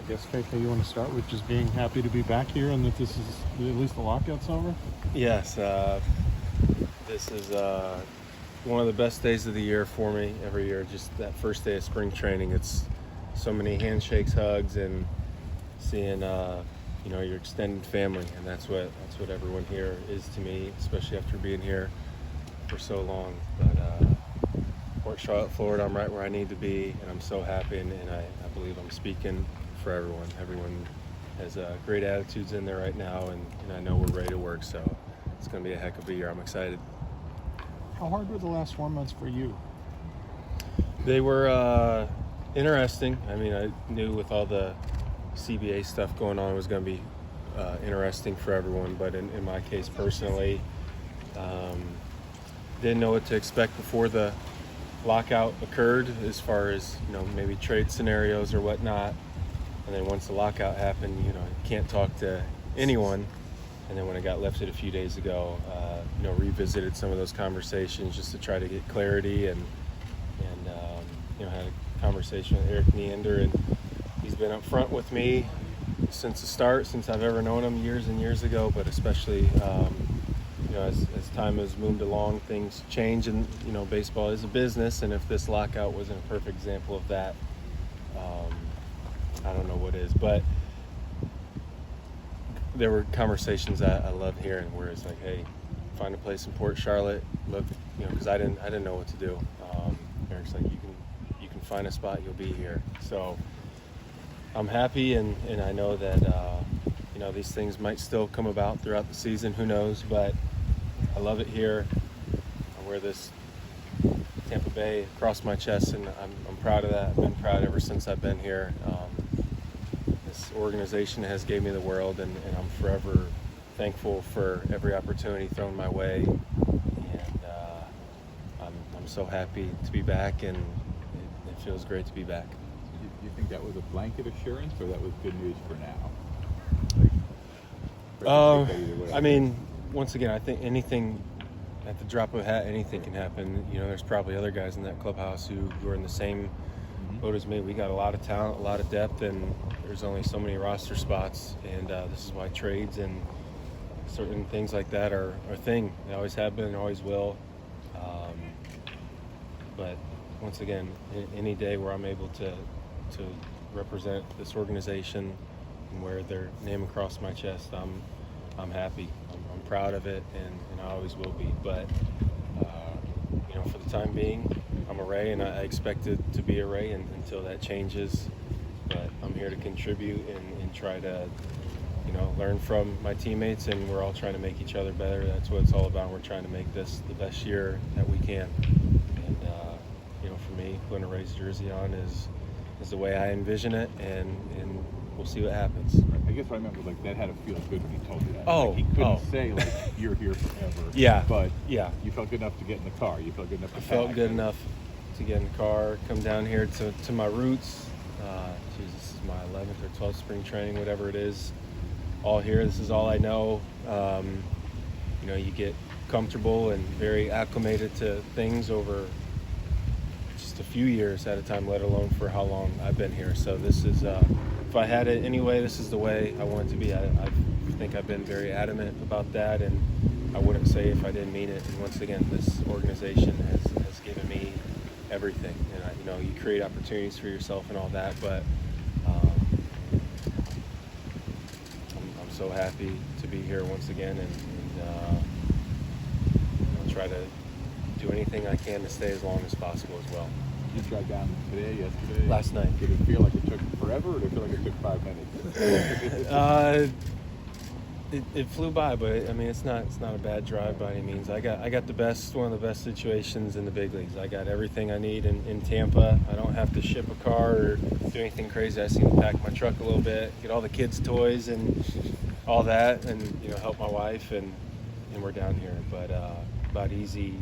guess, KK, you want to start with just being happy to be back here and that this is, at least the lockout's over? Yes, this is one of the best days of the year for me every year. Just that first day of spring training. It's so many handshakes, hugs, and seeing your extended family, and that's what everyone here is to me, especially after being here for so long. But Port Charlotte, Florida, I'm right where I need to be, and I'm so happy, and I believe I'm speaking for everyone. Everyone has great attitudes in there right now, and I know we're ready to work, so it's going to be a heck of a year. I'm excited. How hard were the last 4 months for you? They were interesting. I mean, I knew with all the CBA stuff going on, it was going to be interesting for everyone, but in my case personally, didn't know what to expect before the lockout occurred, as far as maybe trade scenarios or whatnot. And then once the lockout happened, you can't talk to anyone. And then when it got lifted a few days ago, revisited some of those conversations just to try to get clarity, and had a conversation with Eric Neander, and he's been up front with me since the start, since I've ever known him years and years ago. But especially as time has moved along, things change, and baseball is a business, and if this lockout wasn't a perfect example of that, I don't know what is. But there were conversations that I loved hearing, where it's like, hey, find a place in Port Charlotte, look, because I didn't know what to do. Eric's like, you can find a spot, you'll be here. So I'm happy, and I know that these things might still come about throughout the season. Who knows? But I love it here. I wear this Tampa Bay across my chest, and I'm proud of that. I've been proud ever since I've been here. This organization has gave me the world, and I'm forever thankful for every opportunity thrown my way. And I'm so happy to be back, and it feels great to be back. Do you think that was a blanket assurance, or that was good news for now? I mean, once again, I think anything, at the drop of a hat, anything can happen. There's probably other guys in that clubhouse who are in the same boat as me. We got a lot of talent, a lot of depth, and there's only so many roster spots. And this is why trades and certain things like that are a thing. They always have been and always will. But once again, any day where I'm able to represent this organization and wear their name across my chest, I'm happy. I'm proud of it, and I always will be. But for the time being, I'm a Ray, and I expect it to be a Ray until that changes. But I'm here to contribute and try to learn from my teammates, and we're all trying to make each other better. That's what it's all about. We're trying to make this the best year that we can. And for me, putting a Rays jersey on is the way I envision it, and we'll see what happens. I guess what I meant was, that had to feel good when he told you that. Oh, he couldn't say you're here forever. Yeah. But yeah, you felt good enough to get in the car. You felt good enough to I felt good enough to get in the car, come down here to my roots. This is my 11th or 12th spring training, whatever it is. All here. This is all I know. You get comfortable and very acclimated to things over just a few years at a time, let alone for how long I've been here. So this is, if I had it anyway, this is the way I want it to be. I think I've been very adamant about that, and I wouldn't say if I didn't mean it. And once again, this organization has given me everything. And you create opportunities for yourself and all that, but I'm so happy to be here once again, and I'll try to do anything I can to stay as long as possible as well. You drive down today, yesterday? Last night. Did it feel like it took forever, or did it feel like it took 5 minutes? It flew by, but it's not a bad drive by any means. I got one of the best situations in the big leagues. I got everything I need in Tampa. I don't have to ship a car or do anything crazy. I just need to pack my truck a little bit, get all the kids' toys and all that, and help my wife, and we're down here. But about easy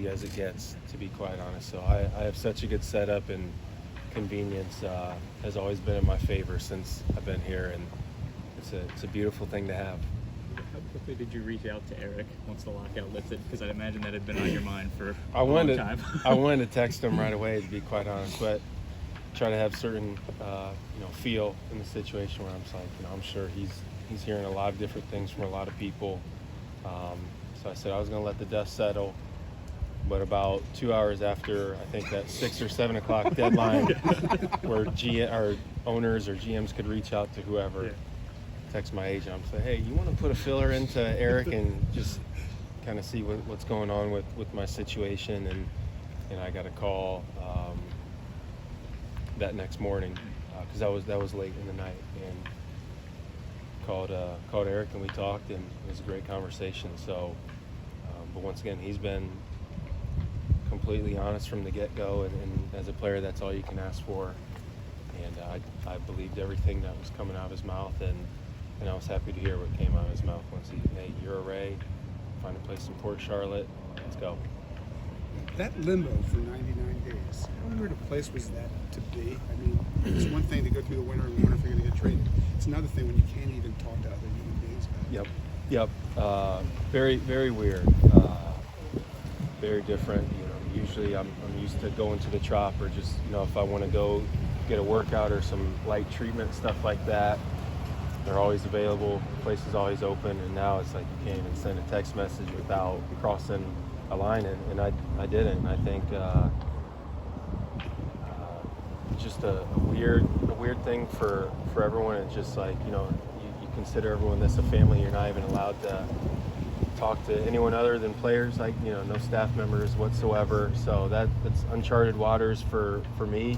as it gets, to be quite honest. So I have such a good setup, and convenience has always been in my favor since I've been here, and it's a beautiful thing to have. How quickly did you reach out to Eric once the lockout lifted? Because I'd imagine that had been on your mind for a long time. I wanted to text him right away, to be quite honest, but try to have certain feel in the situation where I'm just like, I'm sure he's hearing a lot of different things from a lot of people. So I said I was going to let the dust settle. But about 2 hours after, I think that 6 or 7 o'clock deadline, where owners or GMs could reach out to whoever, text my agent. I'm saying, hey, you want to put a filler into Eric and just kind of see what's going on with my situation, and I got a call that next morning because that was late in the night, and called Eric and we talked, and it was a great conversation. So, but once again, he's been completely honest from the get-go, and as a player, that's all you can ask for. And I believed everything that was coming out of his mouth, and I was happy to hear what came out of his mouth once hey, you're a Ray, find a place in Port Charlotte, let's go. That limbo for 99 days, how weird a place was that to be? I mean, it's one thing to go through the winter and wonder if you're going to get traded. It's another thing when you can't even talk to other human beings about it. Yep. Very, very weird. Very different. Usually I'm used to going to the Trop, or just, if I want to go get a workout or some light treatment, stuff like that, they're always available. The place is always open, and now it's like you can't even send a text message without crossing a line, and I didn't. I think just a weird thing for everyone. It's just like, you consider everyone that's a family. You're not even allowed to talk to anyone other than players, like, no staff members whatsoever. So that's uncharted waters for me.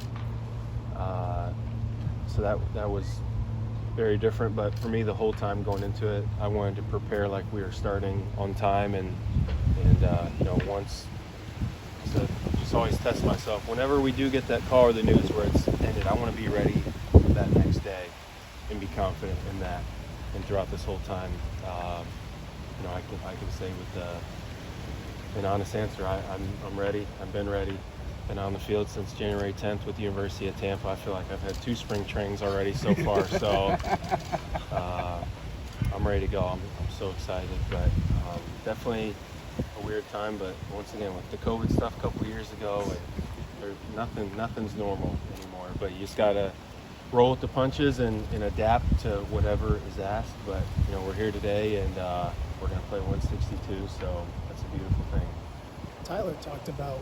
So that was very different. But for me, the whole time going into it, I wanted to prepare like we were starting on time, and once to just always test myself. Whenever we do get that call or the news where it's ended, I want to be ready that next day and be confident in that. And throughout this whole time, I can say with an honest answer, I'm ready. I've been ready. Been on the field since January 10th with the University of Tampa. I feel like I've had 2 spring trainings already so far. So I'm ready to go. I'm so excited. But definitely a weird time. But once again, with the COVID stuff a couple years ago, nothing's normal anymore. But you just gotta roll with the punches and adapt to whatever is asked. But we're here today, and we're going to play 162, so that's a beautiful thing. Tyler talked about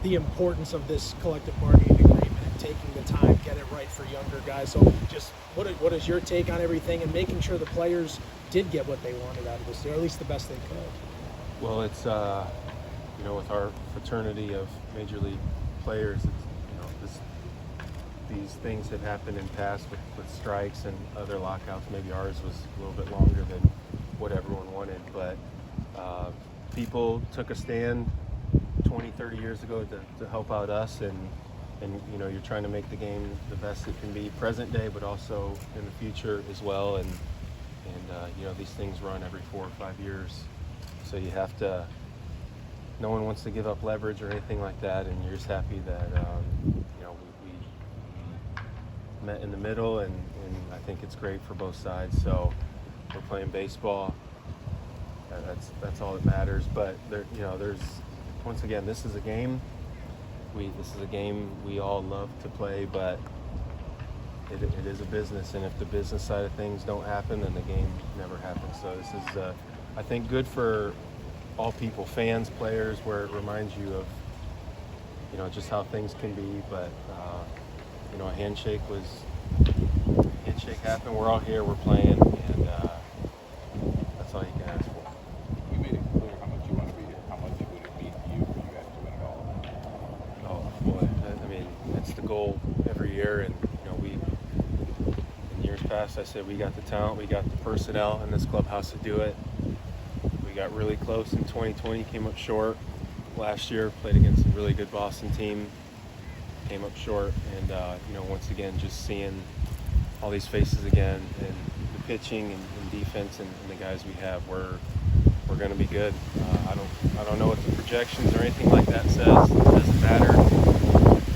the importance of this collective bargaining agreement and taking the time, get it right for younger guys. So just what is your take on everything, and making sure the players did get what they wanted out of this, or at least the best they could? Well, it's with our fraternity of major league players, it's, these things have happened in past with strikes and other lockouts. Maybe ours was a little bit longer than what everyone wanted, but people took a stand 20, 30 years ago to help out us, and you're trying to make the game the best it can be present day, but also in the future as well, and these things run every 4 or 5 years, so you have to, no one wants to give up leverage or anything like that, and you're just happy that we met in the middle, and I think it's great for both sides. So we're playing baseball. That's all that matters. But there's once again, this is a game. This is a game we all love to play, but it is a business, and if the business side of things don't happen, then the game never happens. So this is, I think, good for all people, fans, players, where it reminds you of just how things can be. But a handshake happened. We're all here. We're playing, and that's all you can ask for. You made it clear how much you want to be here. How much would it mean to you for you guys to win it all? Oh boy, I mean, it's the goal every year, and in years past, I said we got the talent, we got the personnel in this clubhouse to do it. We got really close in 2020, came up short. Last year, played against a really good Boston team, came up short, and once again, just seeing all these faces again, and the pitching and defense and the guys we have, we're going to be good. I don't know what the projections or anything like that says. It doesn't matter.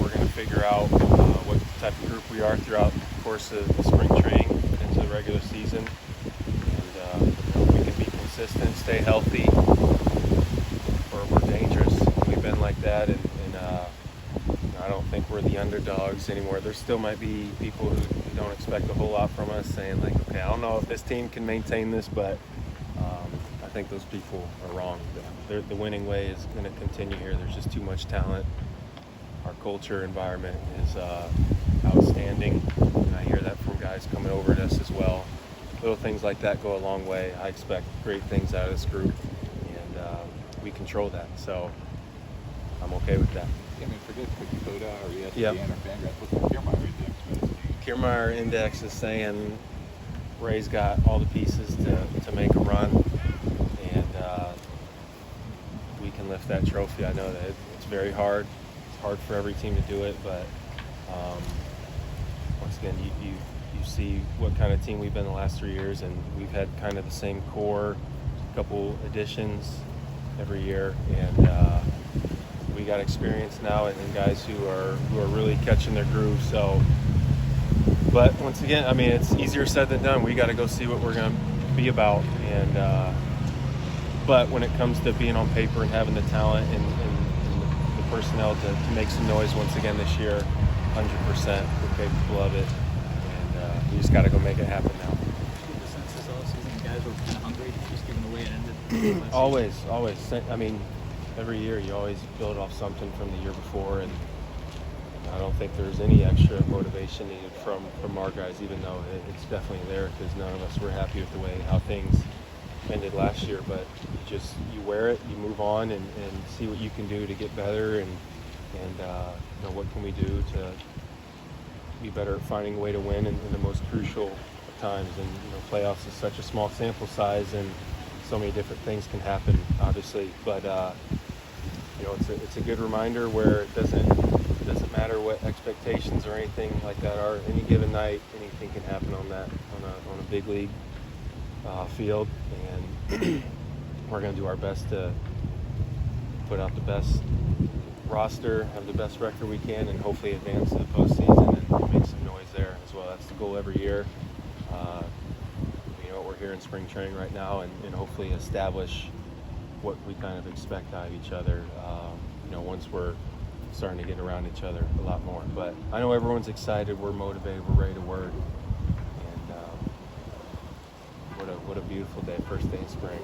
We're going to figure out what type of group we are throughout the course of the spring training into the regular season, and if we can be consistent, stay healthy, we're dangerous. We've been like that, and I don't think we're the underdogs anymore. There still might be people who don't expect a whole lot from us, saying like, okay, I don't know if this team can maintain this, but I think those people are wrong. The winning way is going to continue here. There's just too much talent. Our culture environment is outstanding, and I hear that from guys coming over to us as well. Little things like that go a long way. I expect great things out of this group, and we control that, so I'm okay with that. Yeah, I mean, forget Dakota or ESPN Yep. or Fangraphs. What's the Kiermaier index? Kiermaier index is saying Ray's got all the pieces to make a run, and we can lift that trophy. I know that it's very hard. It's hard for every team to do it, but once again, you see what kind of team we've been the last 3 years, and we've had kind of the same core, couple additions every year, and we got experience now and guys who are really catching their groove. So, but once again, I mean, it's easier said than done. We got to go see what we're going to be about, and but when it comes to being on paper and having the talent and the personnel to make some noise once again this year, 100% we're capable of it, and we just got to go make it happen now. The sense this all season, guys were kind of hungry, just giving away and ended. Always. I mean, every year you always build off something from the year before, and I don't think there's any extra motivation needed from our guys, even though it's definitely there, because none of us were happy with the way how things ended last year. But you wear it, you move on, and see what you can do to get better, and you know, what can we do to be better at finding a way to win in the most crucial of times. And you know, playoffs is such a small sample size, and so many different things can happen, obviously. But you know, it's a good reminder where it doesn't matter what expectations or anything like that are. Any given night, anything can happen on a big league field, and we're going to do our best to put out the best roster, have the best record we can, and hopefully advance to the postseason and make some noise there as well. That's the goal every year. You know, we're here in spring training right now, and hopefully establish what we kind of expect out of each other, you know, once we're starting to get around each other a lot more. But I know everyone's excited, we're motivated, we're ready to work, and what a beautiful day, first day of spring.